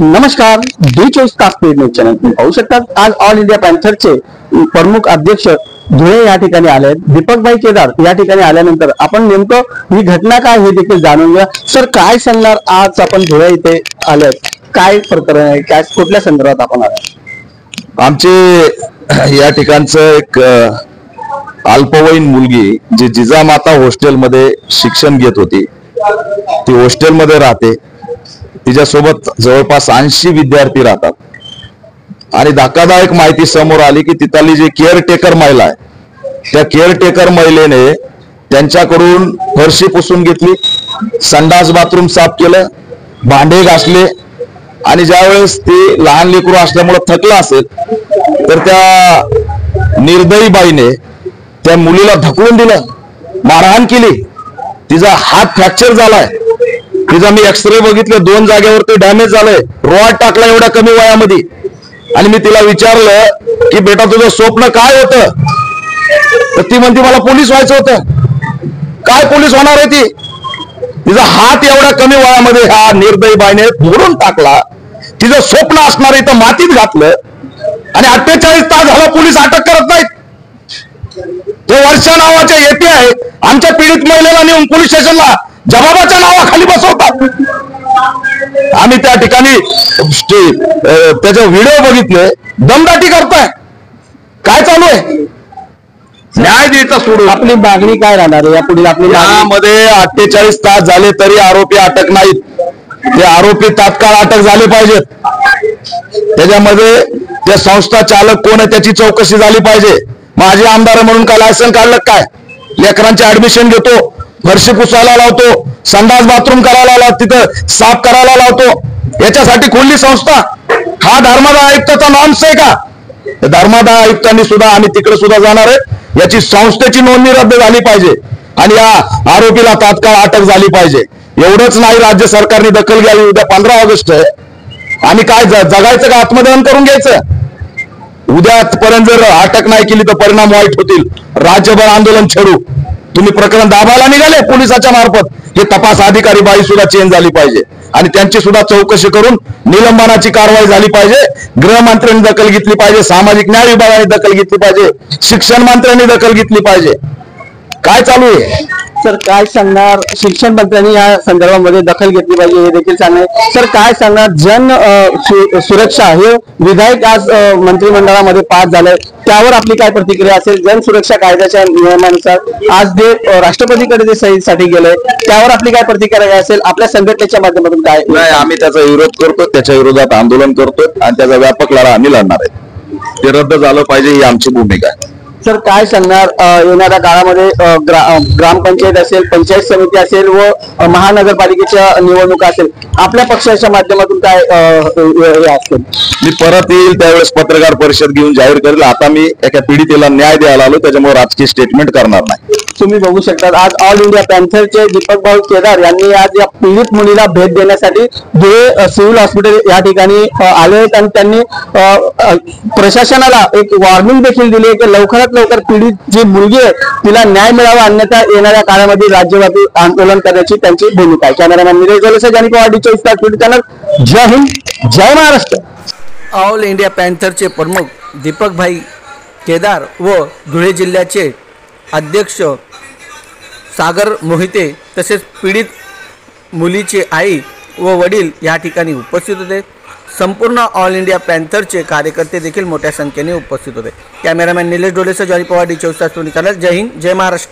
नमस्कार, डी24 news channel तुम्ही पाहू शकता। आज ऑल इंडिया पॅन्थरचे प्रमुख अध्यक्ष धुळे या ठिकाणी आले आहेत। दीपकभाई केदार या ठिकाणी आल्यानंतर आपण नेमकं ही घटना काय हे देखील जाणून घ्या। सर, काय सांगणार, आज आपण धुळे इथे आले, काय प्रकरण आहे, काय कुठल्या संदर्भात आपण आले? आमचे या ठिकाणचं एक अल्पवयीन मुलगी जी जिजामाता हॉस्टेलमध्ये शिक्षण घेत होती, ती हॉस्टेलमध्ये राहते। तिच्यासोबत जवळपास 80 विद्यार्थी राहतात आणि धक्कादायक माहिती समोर आली की तिथली जी केअरटेकर महिला आहे, त्या केअरटेकर महिलेने त्यांच्याकडून फरशी पुसून घेतली, संडास बाथरूम साफ केलं, भांडे घासले आणि ज्यावेळेस ती लहान लेकरू असल्यामुळे थकला असेल तर त्या निर्दयी बाईने त्या मुलीला ढकलून दिलं, मारहाण केली। तिचा हात फ्रॅक्चर झालाय, तिचा मी एक्सरे बघितले, 2 जागेवरती डॅमेज झालंय, रॉड टाकला एवढ्या कमी वयामध्ये। आणि मी तिला विचारलं की बेटा तुझं स्वप्न काय होतं, तर ती म्हणते मला पोलीस व्हायचं होतं। काय पोलीस होणार आहे ती? तिचा हात एवढ्या कमी वयामध्ये ह्या निर्दयी बाईने मोडून टाकला। तिचं स्वप्न असणार इथं मातीत घातलं आणि 48 तास झाला पोलीस अटक करत नाहीत। ते वर्षा नावाचे येते आहे, आमच्या पीडित महिलेला नेऊन पोलीस स्टेशनला जबाबाच्या नावाखाली बसवतात। आम्ही त्या ठिकाणी त्याचे व्हिडिओ बघितले, दमदाटी करताय, काय चालू आहे? न्याय द्यायचा सोडून आपली मागणी काय राहणार आहे यापुढे? आपली यामध्ये 48 तास झाले तरी आरोपी अटक नाहीत। ते आरोपी तात्काळ अटक झाले पाहिजेत। त्याच्यामध्ये त्या संस्था चालक कोण आहे त्याची चौकशी झाली पाहिजे। माझे आमदार म्हणून काय लायसन काढलं काय? लेकरांचे ऍडमिशन घेतो, फरशी पुसायला लावतो, संडास बाथरूम करायला लावतो, तिथं साफ करायला लावतो, याच्यासाठी खोलली संस्था? हा धर्मादाय आयुक्ताचा नॉर्म्स आहे का? धर्मादाय आयुक्तांनी सुद्धा आम्ही तिकडे सुद्धा जाणार आहे, याची संस्थेची नोंदणी रद्द झाली पाहिजे आणि या आरोपीला तात्काळ अटक झाली पाहिजे। एवढंच नाही, राज्य सरकारने दखल घ्यावी। उद्या 15 ऑगस्ट आहे आणि काय जगायचं का आत्मदहन करून घ्यायचं? उद्यापर्यंत जर अटक नाही केली तर परिणाम वाईट होतील। राज्यभर आंदोलन छेडू। तुम्ही प्रकरण दाबायला निघाले पोलिसाच्या मार्फत, हे तपास अधिकारी बाई सुद्धा चेंज झाली पाहिजे आणि त्यांची सुद्धा चौकशी करून निलंबनाची कारवाई झाली पाहिजे। गृहमंत्र्यांनी दखल घेतली पाहिजे, सामाजिक न्याय विभागाने दखल घेतली पाहिजे, शिक्षण मंत्र्यांनी दखल घेतली पाहिजे। काय चालू आहे? सर, काय सांगणार? शिक्षण मंत्र्यांनी या संदर्भामध्ये दखल घेतली पाहिजे हे देखील सांगणार। सर, काय सांगणार? जन सुरक्षा हे विधायक आज मंत्रिमंडळामध्ये पास झालंय, त्यावर आपली काय प्रतिक्रिया असेल? जन सुरक्षा कायद्याच्या नियमानुसार आज ते राष्ट्रपतीकडे ते सहीसाठी गेलंय, त्यावर आपली काय प्रतिक्रिया असेल? आपल्या संघटनेच्या माध्यमातून काय? नाही, आम्ही त्याचा विरोध करतो, त्याच्या विरोधात आंदोलन करतो आणि त्याचा व्यापक लढा आम्ही लढणार आहे। ते रद्द झालं पाहिजे ही आमची भूमिका आहे। सर, काय सांगणार? येणाऱ्या काळामध्ये ग्रामपंचायत असेल, पंचायत समिती असेल व महानगरपालिकेच्या निवडणुका असेल, आपल्या पक्षाच्या माध्यमातून काय असेल? मी परत येईल त्यावेळेस पत्रकार परिषद घेऊन जाहीर करेल। आता मी एका पीडितेला न्याय द्यायला आलो, त्याच्यामुळे राजकीय स्टेटमेंट करणार नाही। तुम्ही बघू शकता, आज ऑल इंडिया पॅन्थरचे दीपकभाई केदार यांनी आज या पीडित मुलीला भेट देण्यासाठी धुळे सिव्हिल हॉस्पिटल या ठिकाणी आले आहेत आणि त्यांनी प्रशासनाला एक वॉर्निंग देखील दिली आहे की लवकरात लवकर पीडित जी मुलगी आहे तिला न्याय मिळावा, अन्यथा येणाऱ्या काळामध्ये राज्यव्यापी आंदोलन करण्याची त्यांची भूमिका आहे। कॅमेरामॅन निलेश जोलेसह डी24 चॅनल। जय हिंद, जय महाराष्ट्र। ऑल इंडिया पॅन्थरचे प्रमुख दीपकभाई केदार व धुळे जिल्ह्याचे अध्यक्ष सागर मोहिते तसेच पीडित मुलीचे आई व वडील या ठिकाणी उपस्थित होते। संपूर्ण ऑल इंडिया पॅन्थरचे कार्यकर्ते देखील मोठ्या संख्येने उपस्थित होते। कॅमेरामॅन निलेश डोलेसह डी24 चॅनल। जय हिंद, जय महाराष्ट्र।